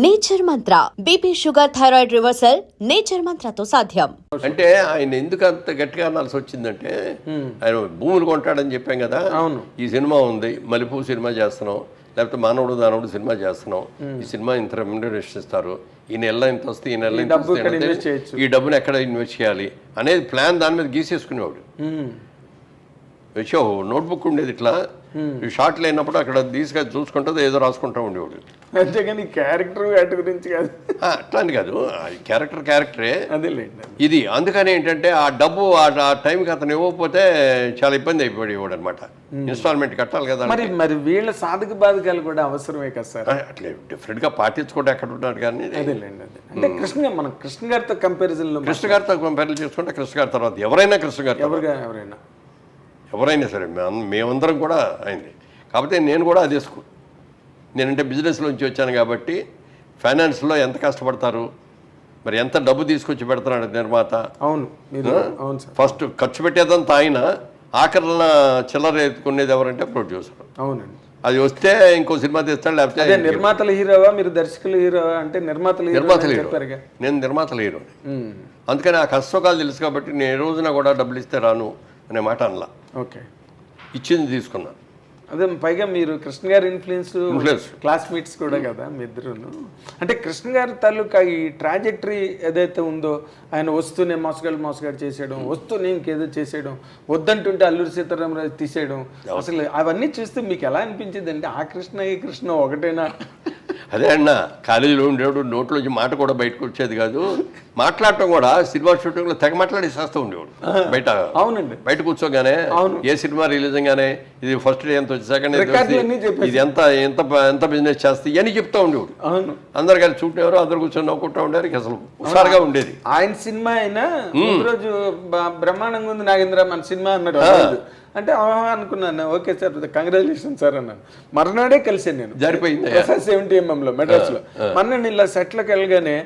Nature Mantra BP sugar thyroid reversal nature మంత్రతో సాధ్యం. అంటే ఆయన ఎందుకు అంత గట్టిగా అనాల్సి వచ్చిందంటే ఆయన భూములు కొంటాడని చెప్పాం కదా. అవును. ఈ సినిమా ఉంది, మల్లెపూ సినిమా చేస్తున్నాం, లేకపోతే మానవుడు దానవుడు సినిమా చేస్తున్నాం, ఈ సినిమా ఇంత రెమ్యునరేషన్ ఇస్తారు, ఈ నెల ఇంత వస్తే ఈ నెల ఇంత వస్తే ఈ డబ్బును ఎక్కడ ఇన్వెస్ట్ చేయాలి అనేది ప్లాన్ దాని మీద గీసేసుకునేవాడు. వచ్చో నోట్బుక్ ఉండేది ఇట్లా, షార్ట్ లేనప్పుడు అక్కడ తీసుకొని చూసుకుంటుంది ఏదో రాసుకుంటూ ఉండేవాడు. అంతేగాని క్యారెక్టర్ వాటి గురించి కాదు, అట్లా అని కాదు, క్యారెక్టరే అదేలేండి ఇది. అందుకని ఏంటంటే ఆ డబ్బు ఆ టైంకి అతను ఇవ్వకపోతే చాలా ఇబ్బంది అయిపోయేవాడు అనమాట. ఇన్స్టాల్మెంట్ కట్టాలి కదా. మరి వీళ్ళ సాధక బాధకాలు కూడా అవసరమే కదా సార్. అట్లే డిఫరెంట్గా పాటించుకుంటే ఎక్కడ ఉంటాడు కానీ. అదేలేండి అదే అంటే మనం కృష్ణ గారితో కంపారిజన్లో కృష్ణ గారితో కంపేర్ చేసుకుంటే కృష్ణ గారి తర్వాత ఎవరైనా కృష్ణ గారు ఎవరైనా సరే మేమందరం కూడా అయింది. కాకపోతే నేను కూడా అదే స్కూల్. నేనంటే బిజినెస్లోంచి వచ్చాను కాబట్టి ఫైనాన్స్లో ఎంత కష్టపడతారు, మరి ఎంత డబ్బు తీసుకొచ్చి పెడతాడు నిర్మాత. అవును అవును సార్. ఫస్ట్ ఖర్చు పెట్టేదంతా ఆయన, ఆఖరణ చిల్లర ఎత్తుకునేది ఎవరంటే ప్రొడ్యూసర్. అవునండి. అది వస్తే ఇంకో సినిమా తీస్తాడు, లేకపోతే నిర్మాతల హీరోవా మీరు దర్శకుల హీరోవా అంటే నిర్మాతల హీరో. నేను నిర్మాతల హీరో. అందుకని ఆ కష్టకాలు తెలుసు కాబట్టి నేను ఏ రోజున కూడా డబ్బులు ఇస్తే రాను అనే మాట అనలా. ఓకే, ఇచ్చింది తీసుకున్నా. అదే పైగా మీరు కృష్ణ గారి ఇన్ఫ్లుయెన్స్ క్లాస్మేట్స్ కూడా కదా మీ ఇద్దరును. అంటే కృష్ణ గారి తాలూకా ఈ ట్రాజెక్టరీ ఏదైతే ఉందో, ఆయన వస్తూనే మోసగాడు చేసేయడం, వస్తూనే ఇంకేదో చేసేయడం, వద్దంటుంటే అల్లూరి సీతారామరాజు తీసేయడం, అసలు అవన్నీ చూస్తే మీకు ఎలా అనిపించింది అంటే ఆ కృష్ణ ఒకటేనా? అదే అన్న, కాలేజీలో ఉండేవాడు, నోట్లోంచి మాట కూడా బయటకు వచ్చేది కాదు. మాట్లాడటం కూడా సినిమా షూటింగ్లో తెగ మాట్లాడేసేస్తూ ఉండేవాడు బయట. అవునండి. బయట కూర్చోగానే ఏ సినిమా రిలీజ్ గానే ఇది ఫస్ట్ డే ఎంత వచ్చి, సెకండ్ డే ఇది ఎంత ఎంత ఎంత బిజినెస్ చేస్తే ఇవన్నీ చెప్తూ ఉండేవాడు. అవును. అందరు కలిసి చూడేవారు, అందరు కూర్చొని నవ్వుకుంటూ ఉండేవారు. అసలు హుషారుగా ఉండేది. ఆయన సినిమా అయినా రోజు బ్రహ్మాండంగా ఉంది నాగేంద్ర మన సినిమా అన్నాడు. అంటే అనుకున్నాను, ఓకే సార్ కంగ్రాచులేషన్ సార్ అన్నాను. మర్నాడే కలిసాను నేను, జరిపోయింది 70mm మెడ్రాస్లో. మొన్న ఇలా సెట్లకు వెళ్ళగానే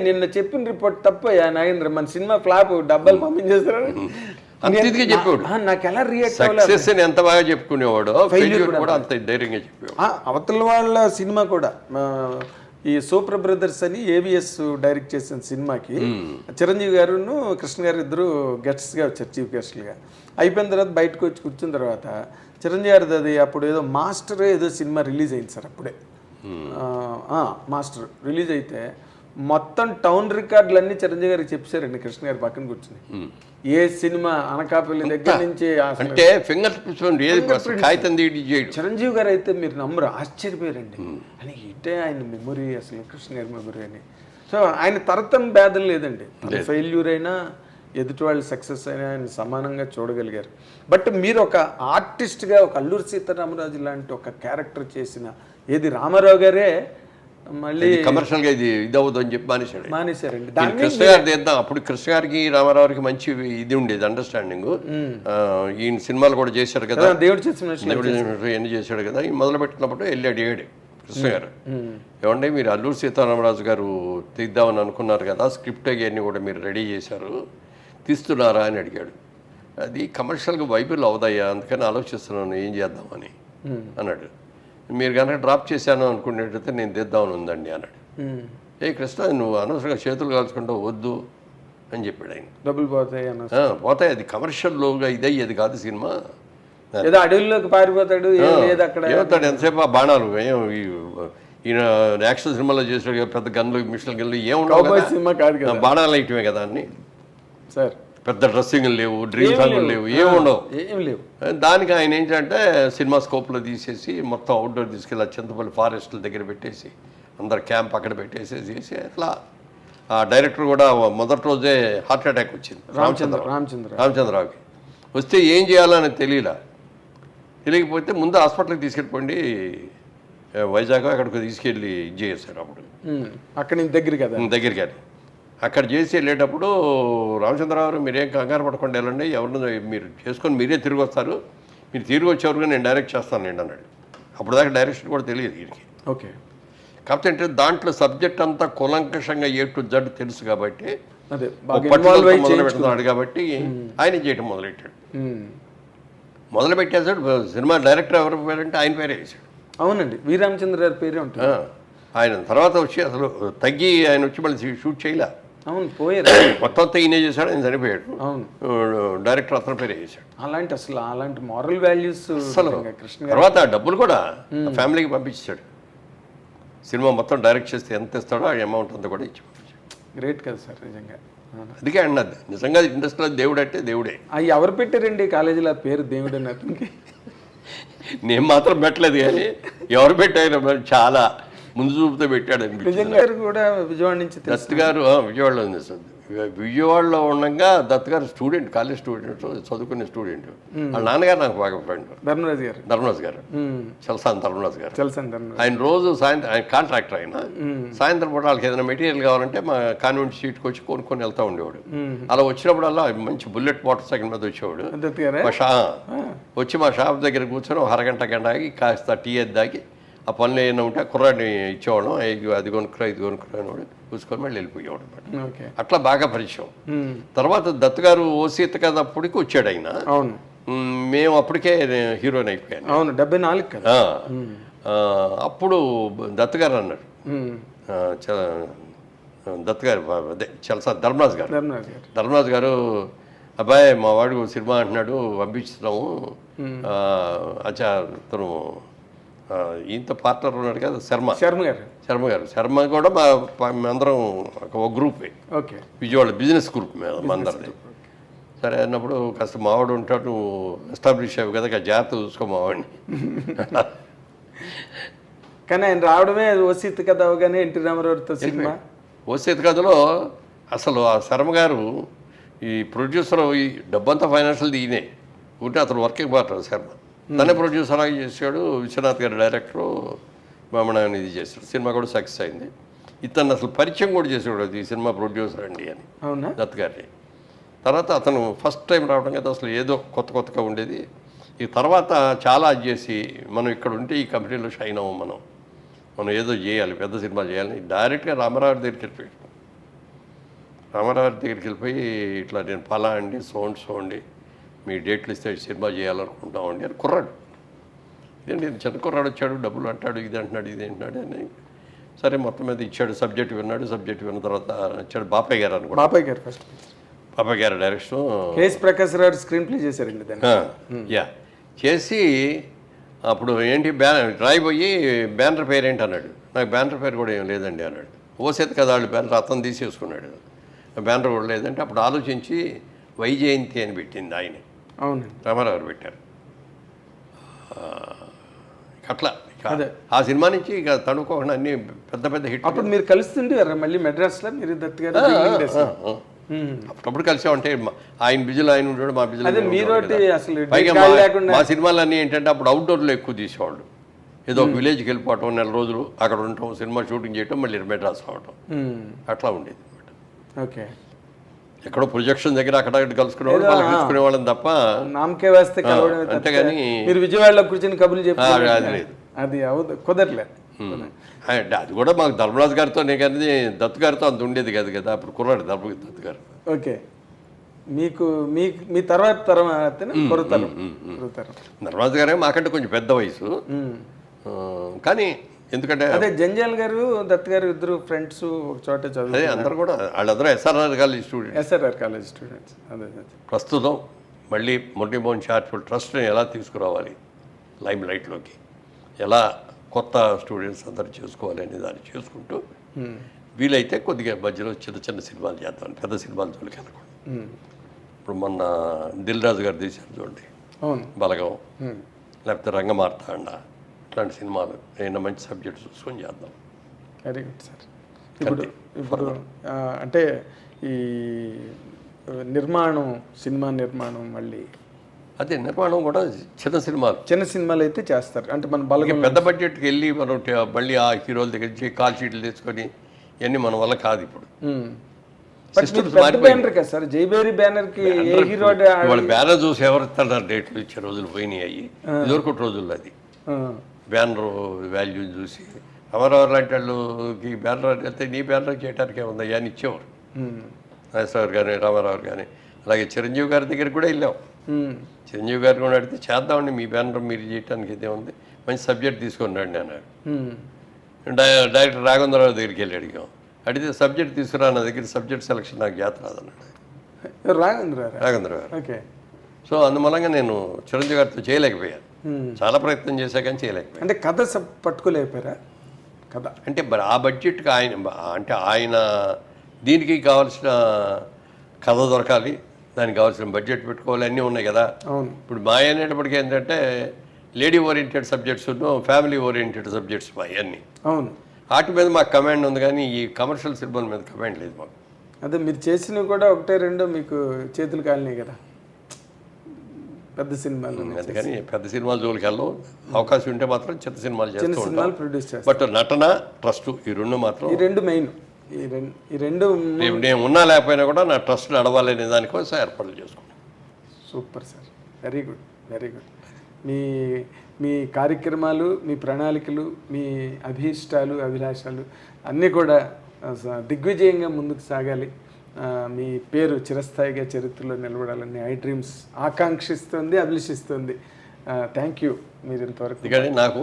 నిన్న చెప్పిన రిపోర్ట్ తప్పయ్యా నాగేంద్ర, మన సినిమా ఫ్లాప్, డబ్బాలు పంపించేస్తారు చెప్పాడు. నాకు ఎలా రియాక్ట్ అవ్వాలి, ఎంత బాగా చెప్పుకునేవాడు, కూడా అంత ధైర్యంగా చెప్పాడు. అవతల వాళ్ళ సినిమా కూడా ఈ సూపర్ బ్రదర్స్ అని ఏవిఎస్ డైరెక్ట్ చేసిన సినిమాకి చిరంజీవి గారును కృష్ణ గారు ఇద్దరు గెస్ట్స్గా వచ్చారు, చీఫ్ గెస్ట్లుగా. అయిపోయిన తర్వాత బయటకు వచ్చి కూర్చున్న తర్వాత చిరంజీవి గారిది అది అప్పుడు ఏదో మాస్టర్ ఏదో సినిమా రిలీజ్ అయింది సార్. అప్పుడే మాస్టర్ రిలీజ్ అయితే మొత్తం టౌన్ రికార్డులన్నీ చిరంజీవి గారికి చెప్పారండి కృష్ణ గారి పక్కన కూర్చుని. ఏ సినిమా అనకాపల్లి దగ్గర నుంచి అంటే ఫింగర్ చిరంజీవి గారు అయితే మీరు నమ్మరు, ఆశ్చర్యపోయారండి. అని ఇటే ఆయన మెమొరీ, అసలు కృష్ణ గారి మెమొరీ అని. సో ఆయన తరతన భేదం లేదండి, ఫెయిల్యూర్ అయినా ఎదుటి వాళ్ళు సక్సెస్ అయినా ఆయన సమానంగా చూడగలిగారు. బట్ మీరు ఒక ఆర్టిస్ట్గా ఒక అల్లూరి సీతారామరాజు లాంటి ఒక క్యారెక్టర్ చేసిన ఏది రామారావు గారే మళ్ళీ కమర్షియల్గా ఇది అవ్వదు అని చెప్పి మానేశారండి. కృష్ణ గారు తీద్దాం, అప్పుడు కృష్ణ గారికి రామారావుకి మంచి ఇది ఉండేది, అండర్స్టాండింగ్. ఈయన సినిమాలు కూడా చేశాడు కదా, దేవుడు ఎన్ని చేశాడు కదా. ఈ మొదలు పెట్టినప్పుడు వెళ్ళి అడిగాడు కృష్ణ గారు, ఏమంటే మీరు అల్లూరి సీతారామరాజు గారు తీద్దామని అనుకున్నారు కదా, స్క్రిప్ట్ అవన్నీ కూడా మీరు రెడీ చేశారు, తీస్తున్నారా అని అడిగాడు. అది కమర్షియల్గా వైబుల్ అవుదయ్యా, అందుకని ఆలోచిస్తున్నాను ఏం చేద్దామని అన్నాడు. మీరు కనుక డ్రాప్ చేశాను అనుకునేటైతే నేను తీద్దామని ఉందండి అన్నాడు. ఏ కృష్ణ నువ్వు అనవసరంగా చేతులు కాల్చుకుంటావు, వద్దు అని చెప్పాడు ఆయన. డబ్బులు పోతాయి, అది కమర్షియల్గా ఇదయ్యేది కాదు సినిమా. ఏదో అడవుల్లోకి పారిపోతాడు, ఏమవుతాడు ఎంతసేపు ఆ బాణాలు, ఈయన యాక్షన్ సినిమాలో చేసాడు పెద్ద గన్లు మిషన్ గన్లు ఏముండవు, బాణాలు వేయటమే కదా అన్ని సార్. పెద్ద డ్రెస్సింగ్ లేవు, డ్రీమ్ సాంగ్లు లేవు, ఏం లేవు. దానికి ఆయన ఏంటంటే సినిమా స్కోప్లో తీసేసి మొత్తం అవుట్డోర్ తీసుకెళ్ళి చింతపల్లి ఫారెస్ట్ల దగ్గర పెట్టేసి అందరు క్యాంప్ అక్కడ పెట్టేసేసి అట్లా. ఆ డైరెక్టర్ కూడా మొదటి రోజే హార్ట్ అటాక్ వచ్చింది రామచంద్రరావుకి. వస్తే ఏం చేయాలని తెలియకపోతే ముందు హాస్పిటల్కి తీసుకెళ్ళిపోండి, వైజాగ్ అక్కడికి తీసుకెళ్ళి ఇది చేశారు. అప్పుడు అక్కడ దగ్గరికి కానీ అక్కడ చేసి వెళ్ళేటప్పుడు రామచంద్రరావు మీరేం కంగారు పడకుండా వెళ్ళండి, ఎవరినో మీరు చేసుకొని మీరే తిరిగి వస్తారు, మీరు తిరిగి వచ్చేవరకు నేను డైరెక్ట్ చేస్తాను లేండి అన్నాడు. అప్పుడు దాకా డైరెక్షన్ కూడా తెలియదు వీరికి. ఓకే. కాకపోతే అంటే దాంట్లో సబ్జెక్ట్ అంతా కూలంకషంగా ఏ టు జడ్ తెలుసు కాబట్టి, మొదలు పెడుతున్నాడు కాబట్టి ఆయన చేయటం మొదలెట్టాడు. మొదలుపెట్టేసాడు. సినిమా డైరెక్టర్ ఎవరు పేరంటే ఆయన పేరే వేసాడు. అవునండి, వి రామచంద్ర గారి పేరే ఉంటుంది. ఆయన తర్వాత వచ్చి అసలు తగ్గి ఆయన వచ్చి మళ్ళీ షూట్ చేయలే. అవును, పోయారు. మొత్తం అంతా ఈయనే చేశాడు, ఆయన చనిపోయాడు. అవును, డైరెక్టర్ అతని పేరే చేశాడు. అలాంటి మారల్ వాల్యూస్ అసలు కృష్ణ తర్వాత ఆ డబ్బులు కూడా ఫ్యామిలీకి పంపించాడు. సినిమా మొత్తం డైరెక్ట్ చేస్తే ఎంత ఇస్తాడో ఆ అమౌంట్ అంతా కూడా ఇచ్చి పంపించాడు. గ్రేట్ కదా సార్ నిజంగా. అందుకే అన్నది నిజంగా ఇండస్ట్రీలో దేవుడు అంటే దేవుడే. అవి ఎవరు పెట్టారండి కాలేజీలో ఆ పేరు దేవుడు అని అతనికి? నేను మాత్రం పెట్టలేదు, కానీ ఎవరు పెట్టారు చాలా ముందు చూపుతో పెట్టాడు అనిపించింది. నిజంగా కూడా విజయవాడ నుంచి దత్ గారు విజయవాడలో ఉంది సార్. విజయవాడలో ఉండగా దత్ గారు స్టూడెంట్, కాలేజ్ స్టూడెంట్, చదువుకునే స్టూడెంట్. వాళ్ళ నాన్నగారు నాకు బాగా ఫ్రెండ్, ధర్మరాజు గారు, చలసాని ధర్మరాజు గారు. ఆయన రోజు సాయంత్రం, ఆయన కాంట్రాక్టర్, ఆయన సాయంత్రం పూట వాళ్ళకి ఏదైనా మెటీరియల్ కావాలంటే మా కాన్వెంట్ సీట్కి వచ్చి కొనుక్కొని వెళ్తూ ఉండేవాడు. అలా వచ్చినప్పుడల్లా మంచి బుల్లెట్ మోటార్ సైకిల్ మీద వచ్చేవాడు. వచ్చి మా షాప్ దగ్గర కూర్చొని ఒక అరగంట గంట ఆగి కాస్త టీ దాగి ఆ పనులు ఏమైనా ఉంటే కుర్రాడిని ఇచ్చేవాళ్ళం. అది కొనుక్కురా ఇది కొనుక్కురా అనేవాడు, చూసుకొని మళ్ళీ వెళ్ళిపోయేవాడు అనమాట. అట్లా బాగా పరిచయం. తర్వాత దత్ గారు ఓసీత కథ అప్పటికి వచ్చాడు ఆయన. మేము అప్పటికే హీరోయిన్ అయిపోయాను. అవును, 74 అప్పుడు దత్ గారు అన్నాడు, దత్ గారు అదే చలసా ధర్మరాజు గారు అబ్బాయి మా వాడు సినిమా అంటున్నాడు, పంపించుతున్నాము. అచ్చా తను ఈయనతో పార్ట్నర్ ఉన్నాడు కదా శర్మ కూడా అందరం ఒక గ్రూపే, విజయవాడ బిజినెస్ గ్రూప్ అందరిది. సరే అన్నప్పుడు కాస్త మావాడు ఉంటాడు, నువ్వు ఎస్టాబ్లిష్ అయ్యావు కదా, జాగ్రత్త చూసుకో మావాడిని. కానీ ఆయన రావడమే ఓసీత్ కథ అవగానే ఎన్టీ రామారావుతో సినిమా. ఓసీత్ కథలో అసలు ఆ శర్మ గారు ఈ ప్రొడ్యూసర్, ఈ డబ్బంతా ఫైనాన్షియల్ ఈయనే ఉంటే అతను వర్కింగ్ పార్ట్నర్ శర్మ. తనే ప్రొడ్యూసర్ లాగా చేశాడు. విశ్వనాథ్ గారు డైరెక్టరు, మామూలు ఇది చేశాడు. సినిమా కూడా సక్సెస్ అయింది. ఇతను అసలు పరిచయం కూడా చేసాడు, ఈ సినిమా ప్రొడ్యూసర్ అండి అని, దత్ గారిని. తర్వాత అతను ఫస్ట్ టైం రావడం కదా, అసలు ఏదో కొత్తగా ఉండేది. ఈ తర్వాత చాలా చేసి మనం ఇక్కడ ఉంటే ఈ కంపెనీలో షైన్ అవ్వం, మనం ఏదో చేయాలి, పెద్ద సినిమా చేయాలని డైరెక్ట్గా రామారావు దగ్గరికి వెళ్ళిపోయాడు. రామారావు దగ్గరికి వెళ్ళిపోయి ఇట్లా నేను పలా అండి సోండి మీ డేట్లు ఇస్తే సినిమా చేయాలనుకుంటామండి అని కుర్రాడు. ఇదేంటి చిన్న కుర్రాడు వచ్చాడు, డబ్బులు అంటాడు, ఇది అంటున్నాడు అని. సరే మొత్తం మీద ఇచ్చాడు, సబ్జెక్ట్ విన్నాడు. సబ్జెక్ట్ విన్న తర్వాత వచ్చాడు బాపయ్య గారు అనుకో, బాపయ్య గారు డైరెక్షన్, కేఎస్ ప్రకాశ్ రావు స్క్రీన్ ప్లే చేశారండి యా చేసి. అప్పుడు ఏంటి రాయిపోయి బ్యానర్ పేరు ఏంటి అన్నాడు. నాకు బ్యానర్ పేరు కూడా ఏం లేదండి అన్నాడు. ఓసేత కదా వాళ్ళు బ్యానర్ అతను తీసేసుకున్నాడు, బ్యానర్ కూడా లేదంటే అప్పుడు ఆలోచించి వైజయంతి అని పెట్టింది ఆయన. అవును, రామారావు పెట్టారు. అట్లా ఆ సినిమా నుంచి ఇక తణుకోకుండా అన్ని పెద్ద హిట్. అప్పుడు మీరు కలుస్తుంటే మళ్ళీ మెడ్రాస్లో మీరు దత్ గారు అప్పుడప్పుడు కలిసామంటే ఆయన బిజీలో ఆయన ఉంటాడు, మా బిజీలో అసలు. పైగా మా సినిమాలన్నీ ఏంటంటే అప్పుడు అవుట్డోర్లో ఎక్కువ తీసేవాళ్ళు. ఏదో ఒక విలేజ్కి వెళ్ళిపోవటం, నెల రోజులు అక్కడ ఉండటం, సినిమా షూటింగ్ చేయటం, మళ్ళీ మెడ్రాస్ రావటం, అట్లా ఉండేది అనమాట. ఓకే, ఎక్కడో ప్రొజెక్షన్ దగ్గర అక్కడ కలుసుకునేవాళ్ళు, వాళ్ళు కలుసుకునే వాళ్ళని తప్ప నామకే వేస్తే అంతేగాని మీరు విజయవాడలో కూర్చొని కబుర్లు చెప్పారు అది లేదు, అది కుదరలేదు. అది కూడా మాకు ధర్మరాజు గారితోనే కానీ దత్ గారితో అంత ఉండేది కాదు కదా, అప్పుడు కుర్రాడు దత్ గారు. ఓకే, మీ తర్వాత ధర్మరాజు గారే మాకంటే కొంచెం పెద్ద వయసు, కానీ ఎందుకంటే అదే జంజాల్ గారు దత్ గారు ఇద్దరు ఫ్రెండ్స్ ఒక చోట చదువు. అదే అందరూ కూడా వాళ్ళందరూ ఎస్ఆర్ఆర్ కాలేజ్ స్టూడెంట్స్. అదే ప్రస్తుతం మళ్ళీ మురళీమోహన్ చారిటబుల్ ట్రస్ట్ని ఎలా తీసుకురావాలి లైమ్ లైట్లోకి, ఎలా కొత్త స్టూడెంట్స్ అందరూ చేసుకోవాలి అని దాన్ని చేసుకుంటూ వీలైతే కొద్దిగా మధ్యలో చిన్న సినిమాలు చేద్దాం, పెద్ద సినిమాలు జోలికి వెళ్ళకుండా. ఇప్పుడు మొన్న దిల్ రాజు గారు తీశారు చూడండి, బలగం, లేకపోతే రంగమార్తాండ, ఇట్లాంటి సినిమాలు ఏమైనా మంచి సబ్జెక్ట్ చూసుకొని చేద్దాం. Very good sir. ఇప్పుడు అంటే ఈ సినిమా నిర్మాణం మళ్ళీ అదే నిర్మాణం కూడా చిన్న సినిమాలు అయితే చేస్తారు. అంటే మన బలగం పెద్ద బడ్జెట్కి వెళ్ళి మనం మళ్ళీ ఆ హీరోల దగ్గర నుంచి కాల్ షీట్లు తెచ్చుకొని ఇవన్నీ మన వల్ల కాదు. ఇప్పుడు సార్ జైబేరి బ్యానర్ కి ఏ హీరో బ్యానర్ చూసి ఎవరు ఇస్తున్నారు, డేట్లు ఇచ్చే రోజులు పోయినాయి. అయ్యి ఇదివరకటి రోజుల్లో అది బ్యానర్ వాల్యూ చూసి రామారావు లాంటి వాళ్ళకి బ్యానర్ వెళ్తే నీ బ్యానర్ చేయడానికి ఏముంది అని ఇచ్చేవారు. నాగేశ్వరరావు కానీ రామారావు కానీ. అలాగే చిరంజీవి గారి దగ్గరికి కూడా వెళ్ళాం. చిరంజీవి గారు కూడా అడిగితే చేద్దామండి మీ బ్యానర్ మీరు చేయడానికి ఇదే ఉంది, మంచి సబ్జెక్ట్ తీసుకొని రండి అన్నారు. డైరెక్టర్ రాఘవేంద్రరావు దగ్గరికి వెళ్ళి అడిగాం. అడిగితే సబ్జెక్ట్ తీసుకురా, నా దగ్గర సబ్జెక్ట్ సెలక్షన్ నాకు జాత రాదన్నాడు రాఘవేంద్ర గారు. ఓకే. సో అందుమూలంగా నేను చిరంజీవి గారితో చేయలేకపోయాను. చాలా ప్రయత్నం చేశా కానీ చేయలేకపోయాను. అంటే కథ పట్టుకోలేకపోయారా? కథ అంటే ఆ బడ్జెట్కి ఆయన దీనికి కావాల్సిన కథ దొరకాలి, దానికి కావాల్సిన బడ్జెట్ పెట్టుకోవాలి, అన్నీ ఉన్నాయి కదా. అవును. ఇప్పుడు మా అనేటప్పటికీ ఏంటంటే lady oriented subjects, family oriented subjects మా అన్నీ. అవును. వాటి మీద మాకు కమాండ్ ఉంది కానీ ఈ కమర్షియల్ సినిమాల మీద కమాండ్ లేదు మాకు. అదే మీరు చేసినవి కూడా ఒకటే రెండో మీకు చేతులు కాలినాయి కదా పెద్ద సినిమాలు. అందుకని పెద్ద సినిమాల జోలికి వెళ్ళం. అవకాశం ఉంటే మాత్రం చిన్న సినిమాలు చేస్తూ ఉంటాం. ప్రొడ్యూస్ చేస్తారు. బట్ నటన, ట్రస్ట్ ఈ రెండు మాత్రం, ఈ రెండు మెయిన్. ఈ రెండు నేను ఉన్నా లేకపోయినా కూడా నా ట్రస్ట్ నడవాలనే దానికోసం ఏర్పాట్లు చేసుకుంటాను. Super sir, very good, very good. మీ కార్యక్రమాలు, మీ ప్రణాళికలు, మీ అభీష్టాలు, అభిలాషాలు అన్నీ కూడా దిగ్విజయంగా ముందుకు సాగాలి. మీ పేరు చిరస్థాయిగా చరిత్రలో నిలబడాలని ఐ డ్రీమ్స్ ఆకాంక్షిస్తుంది, అభిలషిస్తుంది. Thank you. మీరు ఇంతవరకు ఎందుకంటే నాకు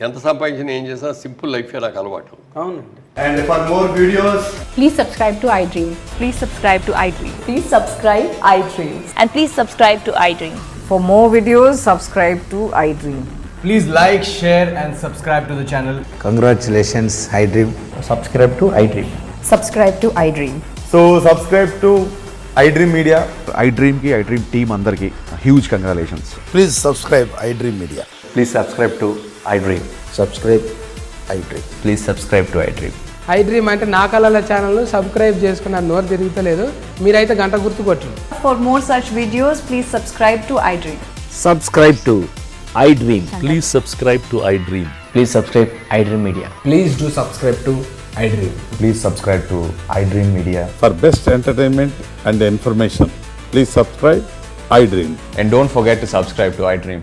ఎంత సంపాదించినా ఏం చేసినా సింపుల్ లైఫే నాకు అలవాటు. అవునండి. And for more videos, Please subscribe to iDream. Please subscribe to iDream. Please subscribe iDreams. And please subscribe to iDream. For more videos, subscribe to iDream. please like, share and subscribe to the channel. Congratulations, iDream. Subscribe to iDream. Subscribe to iDream. So subscribe to iDream Media. iDream ki iDream team andarki huge congratulations. Please subscribe iDream Media. Please subscribe to iDream. Subscribe iDream. Please subscribe to iDream. iDream అంటే నా కళల channel subscribe చేసుకున్నారు, నోరు తిరుగుతలేదు. మీరైతే గంట గుర్తు కొట్టండి. For more such videos, please subscribe to iDream. Subscribe to iDream. Please subscribe to iDream. Please subscribe iDream Media. Please do subscribe to iDream. Please subscribe to iDream Media. For best entertainment and information, please subscribe iDream. And don't forget to subscribe to iDream.